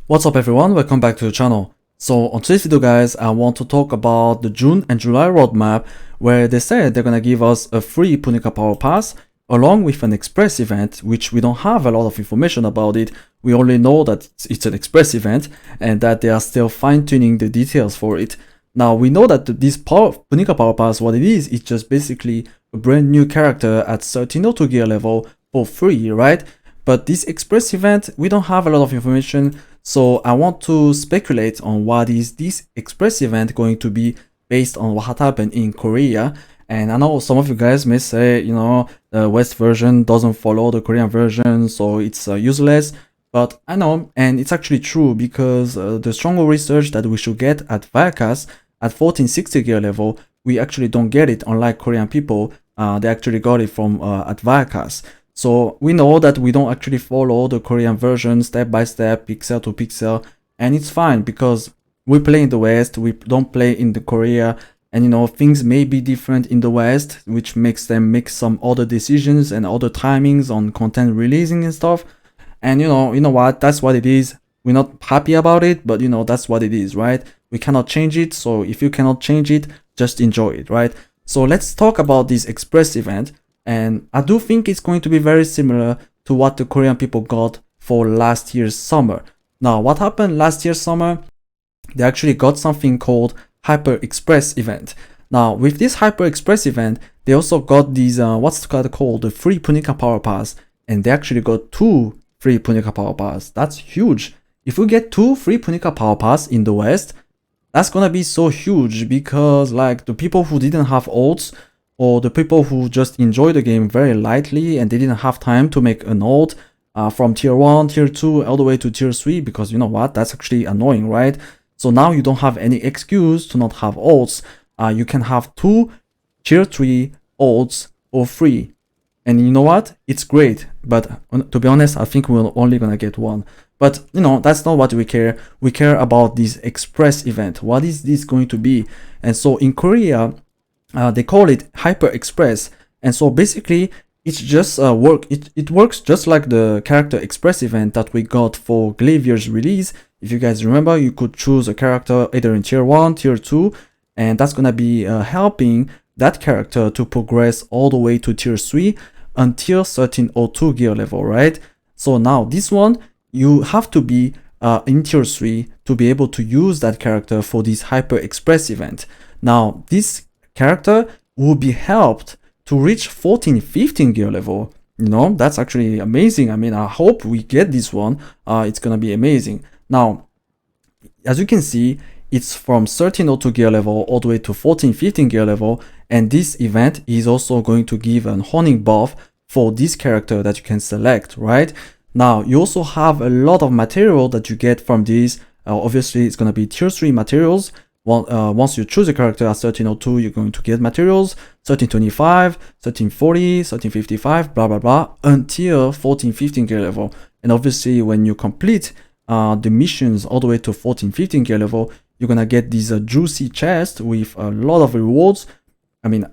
What's up everyone, welcome back to the channel. So on today's video guys, I want to talk about the June and July roadmap where they said they're gonna give us a free Punica Powerpass along with an express event, which we don't have a lot of information about it. We only know that it's an express event and that they are still fine-tuning the details for it. Now we know that this Punica Powerpass, what it is, it's just basically a brand new character at 1302 gear level for free, right? But this express event, we don't have a lot of information. So I want to speculate on what is this express event going to be based on what happened in Korea. And I know some of you guys may say, you know, the West version doesn't follow the Korean version, so it's useless. But I know, and it's actually true because the stronger research that we should get at Vwhy at 1460 gear level, we actually don't get it, unlike Korean people. They actually got it from at Vwhy. So we know that we don't actually follow the Korean version step by step, pixel to pixel, and it's fine because we play in the West, we don't play in the Korea, and you know, things may be different in the West, which makes them make some other decisions and other timings on content releasing and stuff. And you know what, that's what it is. We're not happy about it, but you know, that's what it is, right? We cannot change it, so if you cannot change it, just enjoy it, right? So let's talk about this express event. And I do think it's going to be very similar to what the Korean people got for last year's summer. Now, what happened last year's summer? They actually got something called Hyper Express event. Now, with this Hyper Express event, they also got these, what's it called? The free Punica Powerpass. And they actually got 2 free Punica Powerpass. That's huge. If we get 2 free Punica Powerpass in the West, that's gonna be so huge because like the people who didn't have ults, or the people who just enjoy the game very lightly and they didn't have time to make an ult from tier 1, tier 2, all the way to tier 3, because you know what, that's actually annoying, right? So now you don't have any excuse to not have ults. You can have 2 tier 3 ults for free. And you know what? It's great, but to be honest, I think we're only gonna get 1. But you know, that's not what we care. We care about this express event. What is this going to be? And so in Korea, they call it Hyper Express, and so basically it's just it works just like the character express event that we got for Glavier's release. If you guys remember, you could choose a character either in tier 1, tier 2, and that's gonna be helping that character to progress all the way to tier 3 until 1302 gear level, right? So now this one, you have to be in tier 3 to be able to use that character for this Hyper Express event. Now this character will be helped to reach 14-15 gear level. You know, that's actually amazing. I mean, I hope we get this one. It's gonna be amazing. Now, as you can see, it's from 1302 gear level all the way to 14-15 gear level, and this event is also going to give an honing buff for this character that you can select, right? Now, you also have a lot of material that you get from this. Obviously, it's gonna be tier 3 materials. Once you choose a character at 1302, you're going to get materials 1325, 1340, 1355, blah blah blah, until 14-15 gear level. And obviously, when you complete the missions all the way to 14-15 gear level, you're gonna get these juicy chests with a lot of rewards. I mean,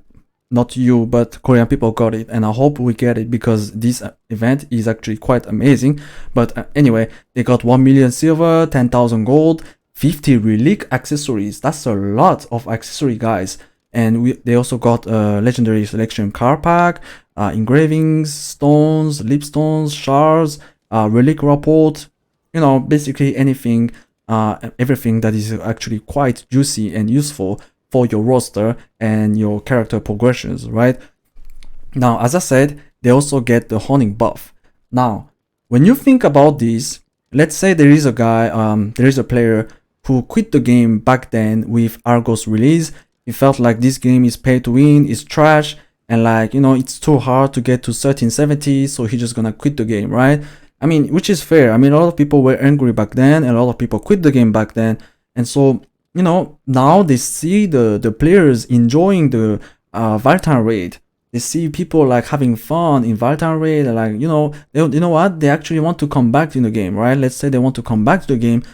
not you, but Korean people got it, and I hope we get it because this event is actually quite amazing. But anyway, they got 1 million silver, 10,000 gold, 50 relic accessories. That's a lot of accessory, guys. And they also got a legendary selection car pack, engravings, stones, lipstones, shards, relic report, you know, basically anything, everything that is actually quite juicy and useful for your roster and your character progressions, right? Now, as I said, they also get the honing buff. Now, when you think about this, let's say there is a guy, there is a player who quit the game back then with Argos release. He felt like this game is pay to win, it's trash, and like, you know, it's too hard to get to 1370, so he's just gonna quit the game, right? I mean, which is fair. I mean, a lot of people were angry back then, and a lot of people quit the game back then. And so, you know, now they see the players enjoying the Valtan raid. They see people like having fun in Valtan raid, and like, you know what? They actually want to come back to the game, right? Let's say they want to come back to the game.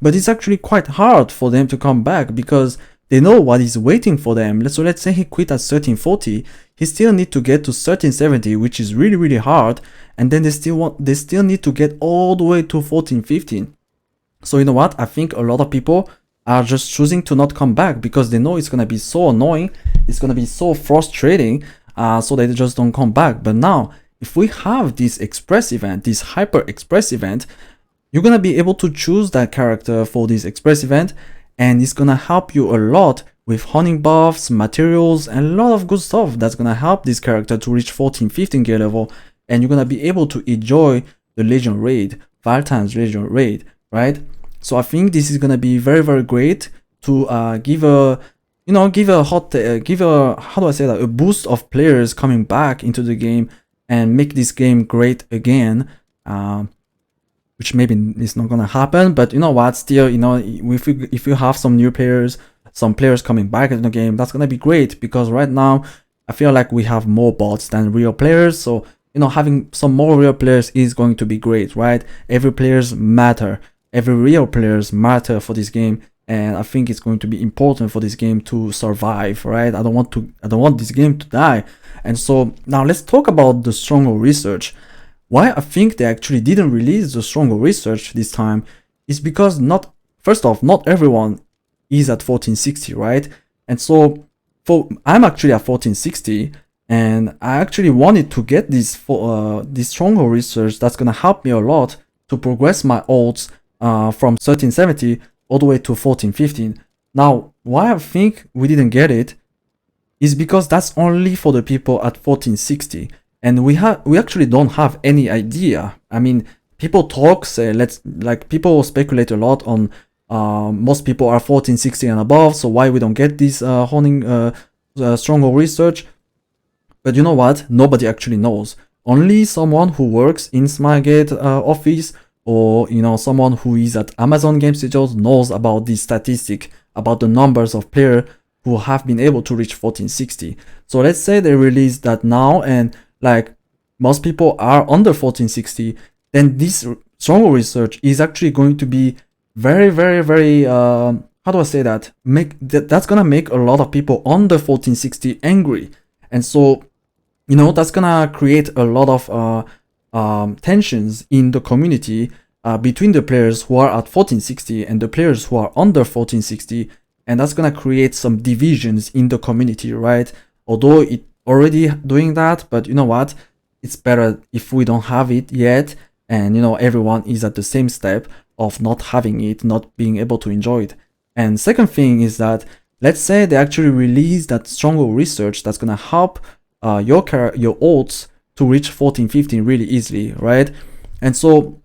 But it's actually quite hard for them to come back because they know what is waiting for them. So let's say he quit at 1340, he still need to get to 1370, which is really hard, and then they still need to get all the way to 1415. So you know what? I think a lot of people are just choosing to not come back because they know it's gonna be so annoying, it's gonna be so frustrating, so they just don't come back. But now, if we have this express event, this hyper express event, you're gonna be able to choose that character for this express event, and it's gonna help you a lot with hunting buffs, materials, and a lot of good stuff that's gonna help this character to reach 14, 15 gear level, and you're gonna be able to enjoy the Legion raid, Valentine's Legion raid, right? So I think this is gonna be very, very great to give a, you know, give a how do I say that, a boost of players coming back into the game and make this game great again. Which maybe is not gonna happen, but you know what? Still, you know, if you have some new players, some players coming back into the game, that's gonna be great because right now I feel like we have more bots than real players. So you know, having some more real players is going to be great, right? Every players matter. Every real players matter for this game, and I think it's going to be important for this game to survive, right? I don't want this game to die. And so now let's talk about the Stronghold research. Why I think they actually didn't release the Stronghold research this time is because first off, not everyone is at 1460, right? And so I'm actually at 1460, and I actually wanted to get this Stronghold research that's gonna help me a lot to progress my ults from 1370 all the way to 1415. Now, why I think we didn't get it is because that's only for the people at 1460, and we actually don't have any idea. I mean, people talk, say, people speculate a lot on most people are 1460 and above, so why we don't get this Stronghold research. But you know what? Nobody actually knows. Only someone who works in Smilegate office, or you know, someone who is at Amazon Game Studios knows about this statistic, about the numbers of players who have been able to reach 1460. So let's say they release that now, and like most people are under 1460, then this Stronghold research is actually going to be very, very, very how do I say that? That's gonna make a lot of people under 1460 angry, and so you know, that's gonna create a lot of tensions in the community between the players who are at 1460 and the players who are under 1460, and that's gonna create some divisions in the community, right? Although it already doing that, but you know what? It's better if we don't have it yet, and you know, everyone is at the same step of not having it, not being able to enjoy it. And second thing is that, let's say they actually release that Stronghold research that's gonna help your ults to reach 1415 really easily, right? And so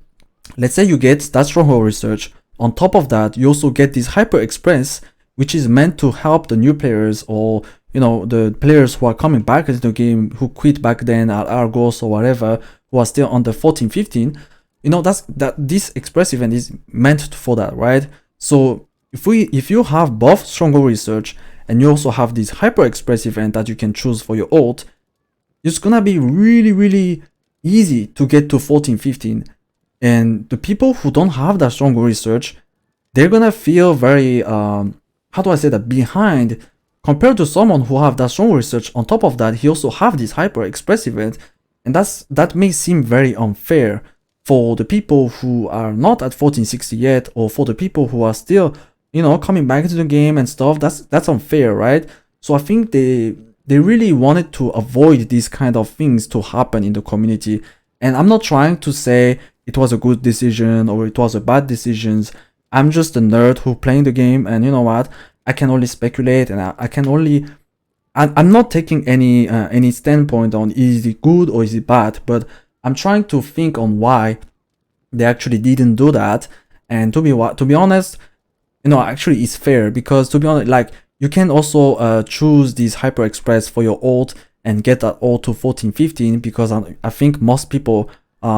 let's say you get that Stronghold research. On top of that, you also get this Hyper Express, which is meant to help the new players, or you know, the players who are coming back into the game, who quit back then at Argos or whatever, who are still under 1415. You know, this Express event is meant for that, right? So if you have both Stronghold research and you also have this Hyper Express event that you can choose for your ult, it's gonna be really, really easy to get to 1415. And the people who don't have that Stronghold research, they're gonna feel very how do I say that, behind compared to someone who have that Stronghold research. On top of that, he also have this Hyper Express event, and that may seem very unfair for the people who are not at 1460 yet, or for the people who are still, you know, coming back into the game and stuff. That's unfair, right? So I think they really wanted to avoid these kind of things to happen in the community. And I'm not trying to say it was a good decision or it was a bad decision. I'm just a nerd who playing the game, and you know what? I can only speculate, and I can only. I'm not taking any standpoint on is it good or is it bad, but I'm trying to think on why they actually didn't do that. And to be honest, you know, actually it's fair, because to be honest, like, you can also choose this Hyper Express for your ult and get that ult to 1415, because I think most people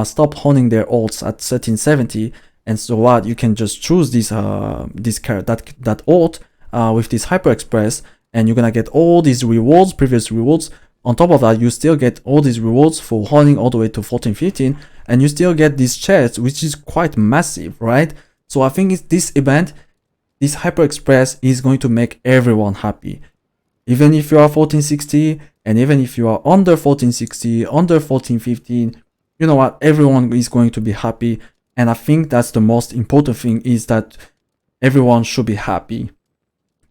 stop honing their ults at 1370, and so what, you can just choose that ult with this Hyper Express, and you're gonna get all these rewards, previous rewards. On top of that, you still get all these rewards for honing all the way to 1415, and you still get this chest, which is quite massive, right? So I think this event, this Hyper Express, is going to make everyone happy. Even if you are 1460, and even if you are under 1460, under 1415, you know what, everyone is going to be happy And I think that's the most important thing, is that everyone should be happy.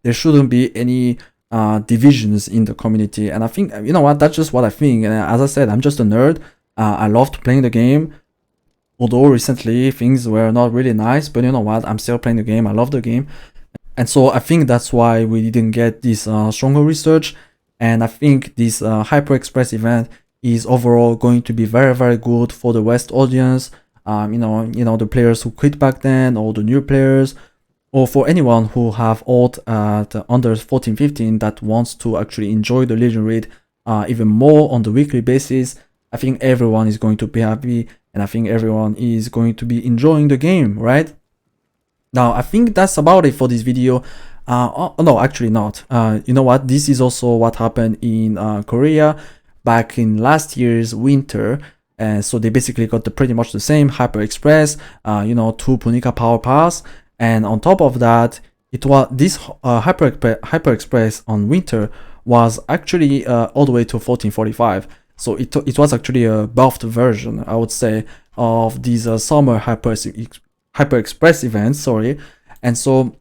There shouldn't be any divisions in the community. And I think, you know what, that's just what I think. And as I said, I'm just a nerd. I loved playing the game. Although recently things were not really nice, but you know what, I'm still playing the game. I love the game. And so I think that's why we didn't get this stronger research. And I think this Hyper Express event is overall going to be very, very good for the West audience. You know, the players who quit back then, or the new players, or for anyone who have old at under 14-15 that wants to actually enjoy the Legion raid even more on the weekly basis. I think everyone is going to be happy, and I think everyone is going to be enjoying the game, right? Now, I think that's about it for this video. No, actually not. You know what? This is also what happened in Korea back in last year's winter. And so they basically got pretty much the same Hyper Express, you know, 2 Punica Powerpass. And on top of that, it was this Hyper Express on winter was actually all the way to 1445. So it was actually a buffed version, I would say, of these summer Hyper Express events, sorry. And so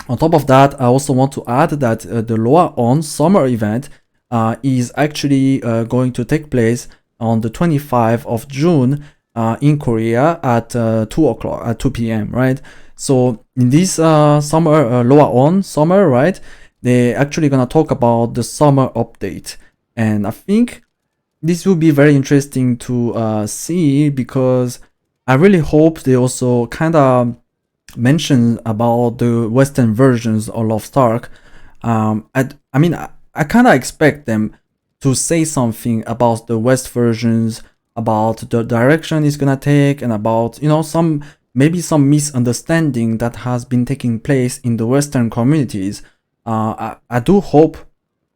on top of that, I also want to add that the Loa On summer event is actually going to take place on the 25th of June in Korea at 2 p.m., right? So in this summer Loa On summer, right, they're actually gonna talk about the summer update. And I think this will be very interesting to see, because I really hope they also kind of mention about the Western versions of Lostark. I mean, I kind of expect them to say something about the West versions, about the direction it's gonna take, and about, you know, maybe some misunderstanding that has been taking place in the Western communities. I do hope,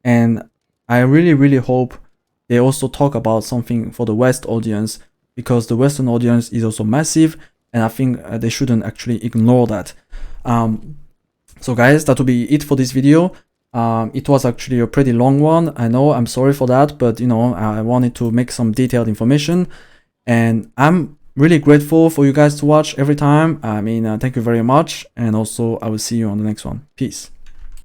and I really, really hope they also talk about something for the West audience, because the Western audience is also massive, and I think they shouldn't actually ignore that. So guys, that will be it for this video. It was actually a pretty long one. I know, I'm sorry for that, but you know, I wanted to make some detailed information, and I'm really grateful for you guys to watch every time. I mean, thank you very much, and also I will see you on the next one. Peace.